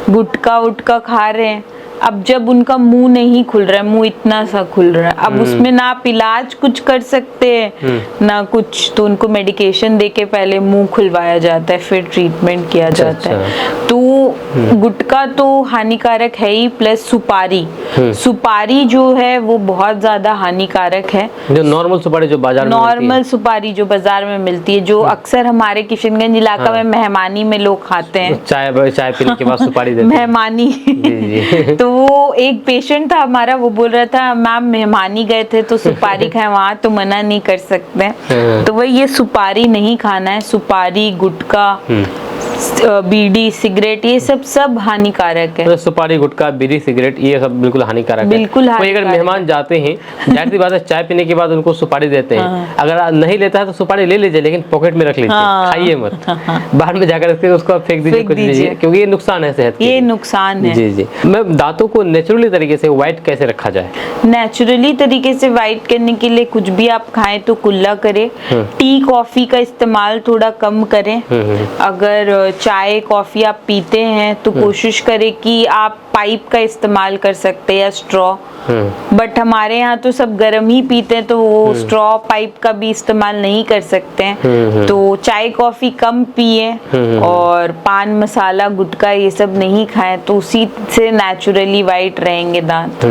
गुटखा उटका खा रहे हैं, अब जब उनका मुंह नहीं खुल रहा है, मुंह इतना सा खुल रहा है, अब उसमें ना आप इलाज कुछ कर सकते हैं ना कुछ, तो उनको मेडिकेशन देके पहले मुंह खुलवाया जाता है, फिर ट्रीटमेंट किया जाता है। तो गुटखा तो हानिकारक है ही, प्लस सुपारी जो है वो बहुत ज्यादा हानिकारक है। जो नॉर्मल सुपारी जो बाजार में नॉर्मल सुपारी जो बाजार में मिलती है, जो अक्सर हमारे किशनगंज इलाका में मेहमानी में लोग खाते हैं, चाय पीने के बाद सुपारी देते हैं। मेहमानी तो वो एक पेशेंट था हमारा, वो बोल रहा था मैम मेहमानी गए थे तो सुपारी खाए, वहाँ तो मना नहीं कर सकते। तो वही, ये सुपारी नहीं खाना है, सुपारी, गुटखा, बीड़ी, सिगरेट, ये सब हानिकारक है। तो सुपारी, गुटखा, बीड़ी, सिगरेट, ये सब बिल्कुल हानिकारक है। बिल्कुल कोई अगर मेहमान जाते हैं, जाहिर सी बात है चाय पीने के बाद उनको सुपारी देते हैं, अगर नहीं लेता है तो सुपारी ले लीजिए, लेकिन पॉकेट में रख लीजिए, खाइए मत, बाहर में जाकर उसको फेंक दीजिए, क्योंकि ये नुकसान है सेहत के लिए। ये नुकसान है। जी जी। मैम, दांतों को नेचुरली तरीके से व्हाइट कैसे रखा जाए? नेचुरली तरीके से व्हाइट करने के लिए कुछ भी आप खाएं तो कुल्ला करें, टी कॉफी का इस्तेमाल थोड़ा कम करें। अगर चाय कॉफी आप पीते हैं तो कोशिश करें कि आप पाइप का इस्तेमाल कर सकते हैं या स्ट्रॉ, बट हमारे यहाँ तो सब गर्म ही पीते हैं तो वो स्ट्रॉ पाइप का भी इस्तेमाल नहीं कर सकते हैं। तो चाय कॉफी कम पिए और पान मसाला गुटखा ये सब नहीं खाएं, तो उसी से नेचुरली वाइट रहेंगे दांत।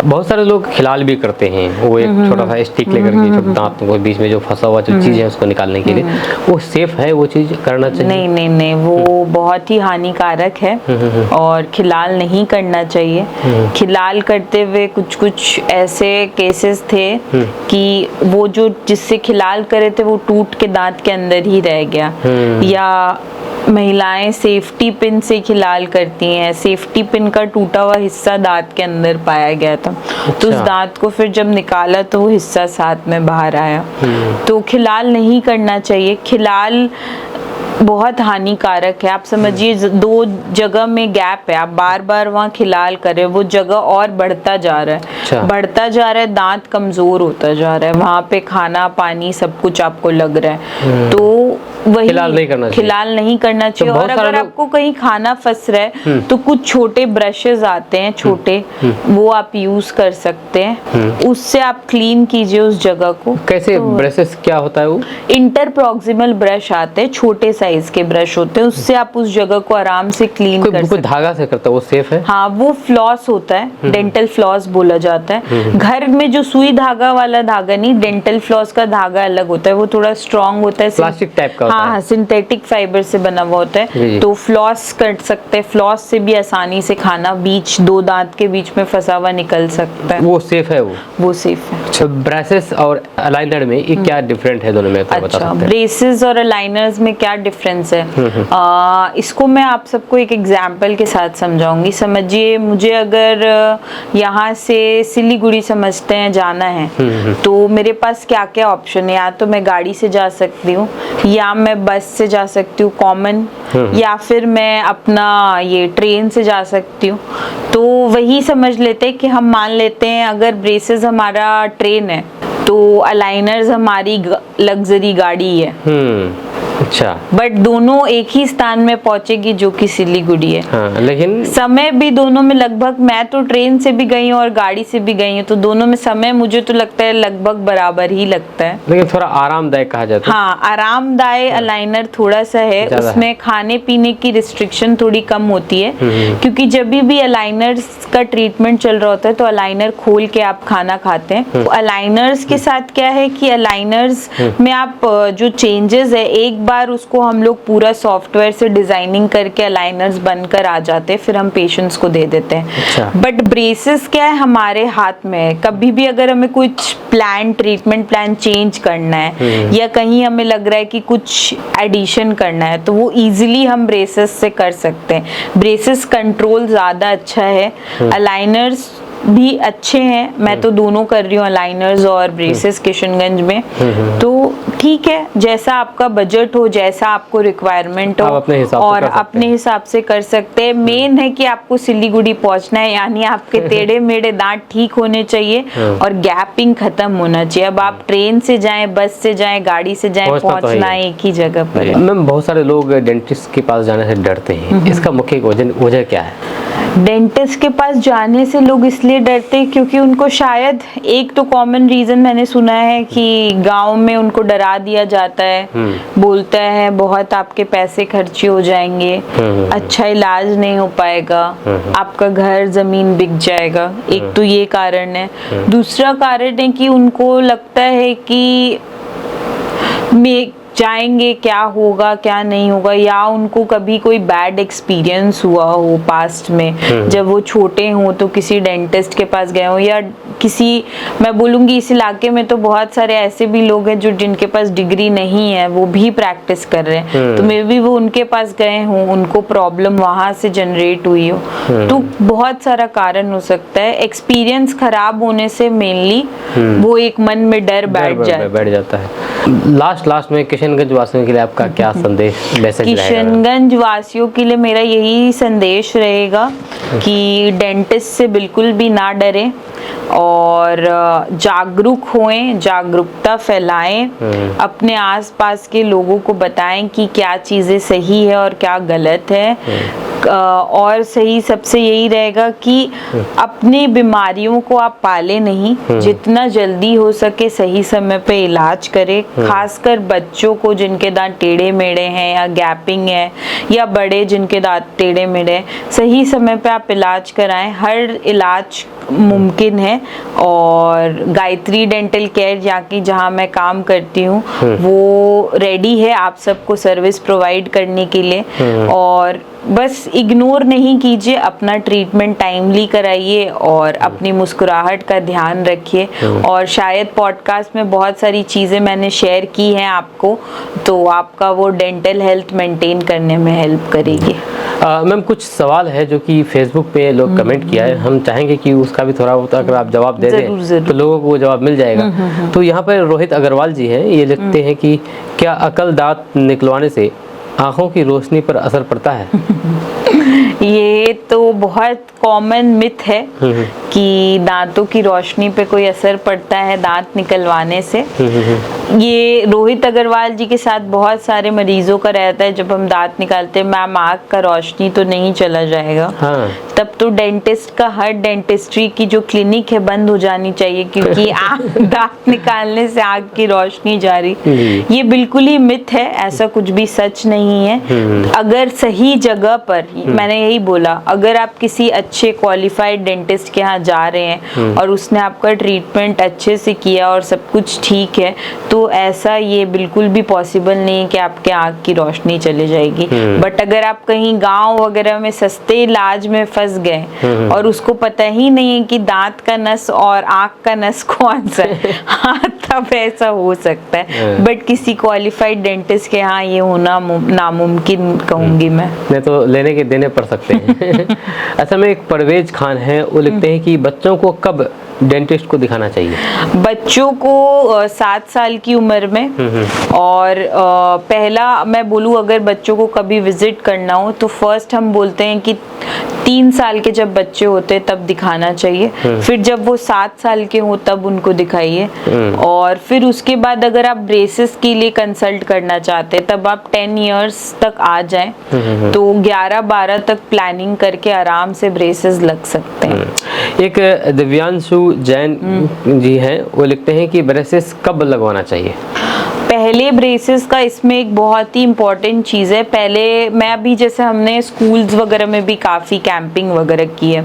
बहुत सारे लोग खिलाल भी करते हैं, वो एक छोटा सा स्टिक लेकर के जब दांत को बीच में जो फंसा हुआ जो चीज है उसको निकालने के लिए, वो सेफ है? वो चीज करना चाहिए? नहीं, वो बहुत ही हानिकारक है और खिलाल नहीं करना चाहिए। खिलाल करते हुए कुछ ऐसे केसेस थे कि वो जो जिससे खिलाल करे थे वो टूट के दांत के अंदर ही रह गया, या महिलाएं सेफ्टी पिन से खिलाल करती हैं, सेफ्टी पिन का टूटा हुआ हिस्सा दांत के अंदर पाया गया था। तो उस दांत को फिर जब निकाला तो वो हिस्सा साथ में बाहर आया। तो खिलाल नहीं करना चाहिए। खिलाल बहुत हानिकारक है। आप समझिए 2 जगह में गैप है, आप बार बार वहाँ खिलाल कर रहे हो, वो जगह और बढ़ता जा रहा है, बढ़ता जा रहा है, दांत कमजोर होता जा रहा है, वहाँ पे खाना पानी सब कुछ आपको लग रहा है, तो वही खिलाल नहीं करना चाहिए। और अगर आपको कहीं खाना फंस रहा है तो कुछ छोटे ब्रशेस आते हैं छोटे, वो आप यूज कर सकते हैं, उससे आप क्लीन कीजिए उस जगह को। कैसे ब्रशेस क्या होता है वो? इंटर प्रॉक्सिमल ब्रश आते हैं छोटे साइज साइज के ब्रश होते हैं, उससे आप उस जगह को आराम से क्लीन कर कोई सकते हैं। धागा से करता है वो सेफ है? हाँ, वो फ्लॉस होता है, डेंटल फ्लॉस बोला जाता है। घर में जो सुई धागा वाला धागा नहीं, डेंटल फ्लॉस का धागा अलग होता है, वो थोड़ा स्ट्रॉन्ग होता है, प्लास्टिक टाइप का होता हाँ है। हाँ, सिंथेटिक फाइबर से बना हुआ होता है। तो फ्लॉस कर सकते हैं, फ्लॉस से भी आसानी से खाना बीच दो दांत के बीच में फंसा हुआ निकल सकता है। वो सेफ है वो सेफ है। अच्छा, ब्रेसेस और अलाइनर में ये क्या डिफरेंट है दोनों में, तो बता अच्छा, सकते हैं? ब्रेसेस और अलाइनर्स में क्या डिफरेंस है? इसको मैं आप सबको एक एग्जांपल के साथ समझाऊंगी। समझिए, मुझे अगर यहाँ से सिलीगुड़ी समझते हैं जाना है, तो मेरे पास क्या क्या ऑप्शन है? या तो मैं गाड़ी से जा सकती हूँ, या मैं बस से जा सकती हूँ कॉमन, या फिर मैं अपना ये ट्रेन से जा सकती हूँ। तो वही समझ लेते हैं कि हम मान लेते हैं अगर ब्रेसेस हमारा ट्रेन है, तो अलाइनर्स हमारी लग्जरी गाड़ी है। अच्छा, बट दोनों एक ही स्थान में पहुंचेगी जो कि सिलीगुड़ी है। हाँ, लेकिन समय भी दोनों में लगभग, मैं तो ट्रेन से भी गई हूँ और गाड़ी से भी गई हूँ, तो दोनों में समय मुझे तो लगता है लगभग बराबर ही लगता है। लेकिन थोड़ा आरामदायक कहा जाता है। हाँ, आरामदायक अलाइनर थोड़ा सा है, उसमें खाने पीने की रिस्ट्रिक्शन थोड़ी कम होती है, क्योंकि जब भी अलाइनर्स का ट्रीटमेंट चल रहा होता है तो अलाइनर खोल के आप खाना खाते हैं। तो अलाइनर्स के साथ क्या है कि अलाइनर्स में आप जो चेंजेस है, एक बार उसको हम लोग पूरा सॉफ्टवेयर से डिजाइनिंग करके अलाइनर्स बनकर आ जाते हैं, फिर हम पेशेंट्स को दे देते हैं। अच्छा। बट ब्रेसेस क्या है, हमारे हाथ में है। कभी भी अगर हमें कुछ ट्रीटमेंट प्लान चेंज करना है, या कहीं हमें लग रहा है कि कुछ एडिशन करना है, तो वो इजीली हम ब्रेसेस से कर सकते हैं। ब्रेसेस कंट्रोल ज्यादा अच्छा है, अलाइनर्स भी अच्छे हैं। मैं तो दोनों कर रही हूँ, अलाइनर्स और ब्रेसेस किशनगंज में। तो ठीक है, जैसा आपका बजट हो, जैसा आपको रिक्वायरमेंट हो, और अपने हिसाब से कर सकते हैं। मेन है कि आपको सिलीगुड़ी पहुंचना है, यानी आपके टेढ़े मेढ़े दांत ठीक होने चाहिए और गैपिंग खत्म होना चाहिए। अब आप ट्रेन से जाएं, बस से जाएं, गाड़ी से जाएं, पहुंचना एक ही जगह पर है। मैम, बहुत सारे लोग डेंटिस्ट के पास जाने से डरते हैं, इसका मुख्य वजह क्या है? डेंटिस्ट के पास जाने से लोग इसलिए डरते हैं क्योंकि उनको शायद, एक तो कॉमन रीजन मैंने सुना है कि गांव में उनको डरा दिया जाता है, बोलता है बहुत आपके पैसे खर्चे हो जाएंगे, अच्छा इलाज नहीं हो पाएगा, आपका घर जमीन बिक जाएगा। एक तो ये कारण है। दूसरा कारण है कि उनको लगता है कि जाएंगे क्या होगा क्या नहीं होगा, या उनको कभी कोई बैड एक्सपीरियंस हुआ हो पास्ट में, जब वो छोटे हों तो किसी डेंटिस्ट के पास गए हो, या किसी, मैं बोलूँगी इस इलाके में तो बहुत सारे ऐसे भी लोग हैं जो जिनके पास डिग्री नहीं है, वो भी प्रैक्टिस कर रहे हैं, तो मे बी वो उनके पास गए हों, उनको प्रॉब्लम वहाँ से जनरेट हुई हो। तो बहुत सारा कारण हो सकता है। एक्सपीरियंस खराब होने से मेनली वो एक मन में डर बैठ जाता है। लास्ट में किशनगंज वासियों के लिए आपका क्या संदेश, मैसेज रहेगा? किशनगंज वासियों के लिए मेरा यही संदेश रहेगा कि डेंटिस्ट से बिल्कुल भी ना डरें और जागरूक होएं, जागरूकता फैलाएं, अपने आसपास के लोगों को बताएं कि क्या चीज़ें सही है और क्या गलत है। और सही सबसे यही रहेगा कि अपनी बीमारियों को आप पाले नहीं, जितना जल्दी हो सके सही समय पे इलाज करें। खासकर बच्चों को जिनके दांत टेढ़े मेढ़े हैं या गैपिंग है, या बड़े जिनके दांत टेढ़े मेढ़े हैं, सही समय पे आप इलाज कराएं। हर इलाज मुमकिन है। और गायत्री डेंटल केयर जहाँ मैं काम करती हूँ, वो रेडी है आप सबको सर्विस प्रोवाइड करने के लिए। और बस इग्नोर नहीं कीजिए, अपना ट्रीटमेंट टाइमली कराइए और अपनी मुस्कुराहट का ध्यान रखिए। और शायद पॉडकास्ट में बहुत सारी चीज़ें मैंने शेयर की हैं आपको, तो आपका वो डेंटल हेल्थ मेंटेन करने में हेल्प करेगी। मैम, कुछ सवाल है जो कि फेसबुक पे लोग कमेंट किया है, हम चाहेंगे कि उसका भी थोड़ा बहुत अगर आप जवाब दे दें तो लोगों को वो जवाब मिल जाएगा। तो यहाँ पर रोहित अग्रवाल जी हैं, ये लिखते हैं कि क्या अकल दांत निकलवाने से आंखों की रोशनी पर असर पड़ता है? ये तो बहुत कॉमन मिथ है कि दांतों की रोशनी पे कोई असर पड़ता है दांत निकलवाने से। ये रोहित अग्रवाल जी के साथ बहुत सारे मरीजों का रहता है, जब हम दांत निकालते हैं मैम आँख का रोशनी तो नहीं चला जाएगा। तब तो डेंटिस्ट का हर डेंटिस्ट्री की जो क्लिनिक है बंद हो जानी चाहिए, क्योंकि दांत निकालने से आँख की रोशनी जा रही। ये बिल्कुल ही मिथ है, ऐसा कुछ भी सच नहीं है। अगर सही जगह पर, मैंने यही बोला, अगर आप किसी अच्छे क्वालिफाइड डेंटिस्ट के यहाँ जा रहे हैं और उसने आपका ट्रीटमेंट अच्छे से किया और सब कुछ ठीक है, तो ऐसा ये बिल्कुल भी पॉसिबल नहीं है कि आपके आँख की रोशनी चली जाएगी। बट अगर आप कहीं गांव वगैरह में सस्ते इलाज में फंस गए और उसको पता ही नहीं है कि दांत का नस और आँख का नस कौन सा है, हाँ तब ऐसा हो सकता है। बट किसी क्वालिफाइड डेंटिस्ट के यहाँ ये होना नामुमकिन कहूंगी मैं। नहीं तो लेने के देने पड़ सकते हैं। ऐसा में एक परवेज खान है, वो लिखते हैं कि बच्चों को कब डेंटिस्ट को दिखाना चाहिए? बच्चों को 7 साल की उम्र में, और पहला मैं बोलूँ अगर बच्चों को कभी विजिट करना हो तो फर्स्ट हम बोलते हैं कि 3 साल के जब बच्चे होते हैं तब दिखाना चाहिए, फिर जब वो 7 साल के हो तब उनको दिखाइए, और फिर उसके बाद अगर आप ब्रेसेस के लिए कंसल्ट करना चाहते हैं तब आप 10 इयर्स तक आ जाएं, तो 11-12 तक प्लानिंग करके आराम से ब्रेसेस लग सकते हैं। एक दिव्यांशु जैन जी हैं, वो लिखते हैं कि ब्रेसेस कब लगवाना चाहिए? पहले ब्रेसेस का इसमें एक बहुत ही इम्पॉर्टेंट चीज़ है। पहले मैं अभी जैसे हमने स्कूल्स वगैरह में भी काफ़ी कैंपिंग वगैरह की है,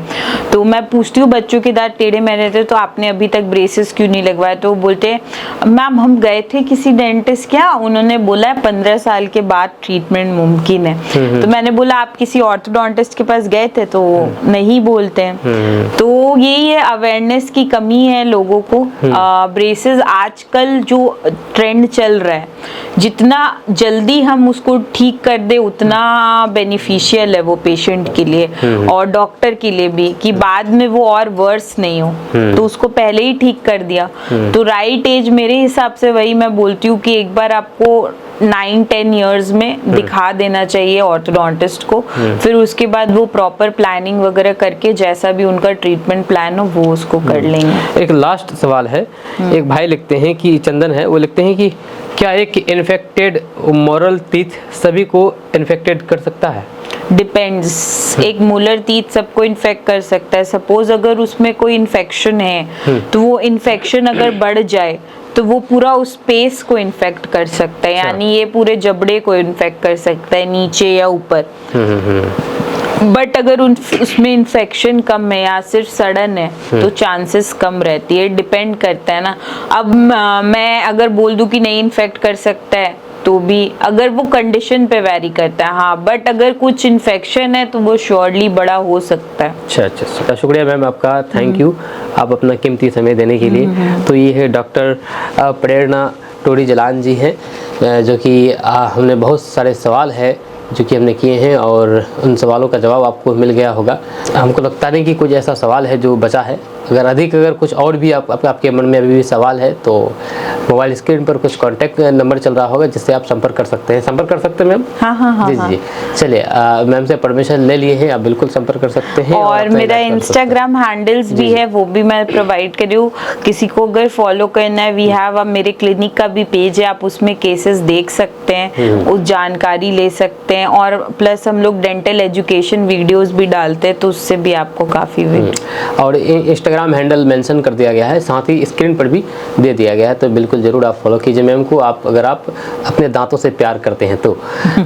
तो मैं पूछती हूँ बच्चों के दांत टेढ़े मेढ़े थे तो आपने अभी तक ब्रेसेस क्यों नहीं लगवाए? तो वो बोलते हैं मैम हम गए थे किसी डेंटिस्ट के यहाँ, उन्होंने बोला है 15 साल के बाद ट्रीटमेंट मुमकिन है। तो मैंने बोला आप किसी ऑर्थोडोंटिस्ट के पास गए थे? तो नहीं बोलते हैं। तो यही है, अवेयरनेस की कमी है लोगों को। ब्रेसेस आजकल जो ट्रेंड चल रहा है, जितना जल्दी हम उसको ठीक कर दे उतना बेनिफिशियल है वो पेशेंट के लिए और डॉक्टर के लिए भी, कि बाद में वो और वर्स नहीं हो। तो उसको पहले ही ठीक कर दिया तो राइट एज मेरे हिसाब से वही मैं बोलती हूँ कि एक बार आपको 9-10 इयर्स में दिखा देना चाहिए ऑर्थोडोंटिस्ट को, फिर उसके बाद वो प्रॉपर प्लानिंग वगैरह करके जैसा भी उनका ट्रीटमेंट प्लान हो वो उसको कर लेंगे। एक लास्ट सवाल है, एक भाई लिखते हैं कि चंदन है, वो लिखते हैं कि क्या एक इन्फेक्टेड मोरल टीथ सभी को इन्फेक्टेड कर सकता है? डिपेंड्स। एक मोलर टीथ सबको इन्फेक्ट कर सकता है। सपोज अगर उसमें कोई इन्फेक्शन है तो वो इन्फेक्शन अगर बढ़ जाए तो वो पूरा उस स्पेस को इन्फेक्ट कर सकता है, यानी ये पूरे जबड़े को इन्फेक्ट कर सकता है नीचे या ऊपर। बट अगर उसमें इन्फेक्शन कम है या सिर्फ सड़न है तो चांसेस कम रहती है। डिपेंड करता है ना। अब मैं अगर बोल दूं कि नहीं इन्फेक्ट कर सकता है तो भी, अगर वो कंडीशन पे वेरी करता है, हाँ, बट अगर कुछ इन्फेक्शन है तो वो श्योरली बड़ा हो सकता है। अच्छा, शुक्रिया मैम आपका, थैंक यू आप अपना कीमती समय देने के लिए। तो ये है डॉक्टर प्रेरणा टोडी जलान जी हैं, जो कि हमने बहुत सारे सवाल है जो कि हमने किए हैं और उन सवालों का जवाब आपको मिल गया होगा। हमको लगता नहीं कि कुछ ऐसा सवाल है जो बचा है। अगर कुछ और भी आपके मन में अभी भी सवाल है तो मोबाइल स्क्रीन पर कुछ कांटेक्ट नंबर चल रहा होगा जिससे आप संपर्क कर सकते हैं मैम। हाँ। जी। चलिए, मैम से परमिशन ले लिए हैं, आप बिल्कुल संपर्क कर सकते हैं। और मेरा इंस्टाग्राम हैंडल्स भी है, वो भी मैं प्रोवाइड कर रही हूँ। किसी को अगर फॉलो करना है, वी हैव मेरे क्लिनिक का भी पेज है, आप उसमें केसेस देख सकते हैं, उस जानकारी ले सकते हैं, और प्लस हम लोग डेंटल एजुकेशन वीडियोस भी डालते हैं तो उससे भी आपको काफ़ी और इंस्टाग्राम हैंडल मेंशन कर दिया गया है, साथ ही स्क्रीन पर भी दे दिया गया है, तो बिल्कुल ज़रूर आप फॉलो कीजिए मैम को, अगर आप अपने दांतों से प्यार करते हैं तो।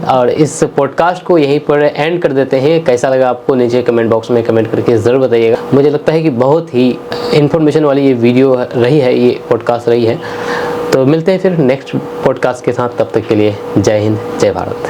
और इस पॉडकास्ट को यहीं पर एंड कर देते हैं। कैसा लगा आपको नीचे कमेंट बॉक्स में कमेंट करके ज़रूर बताइएगा। मुझे लगता है कि बहुत ही इन्फॉर्मेशन वाली ये वीडियो रही है, ये पॉडकास्ट रही है। तो मिलते हैं फिर नेक्स्ट पॉडकास्ट के साथ, तब तक के लिए जय हिंद, जय भारत।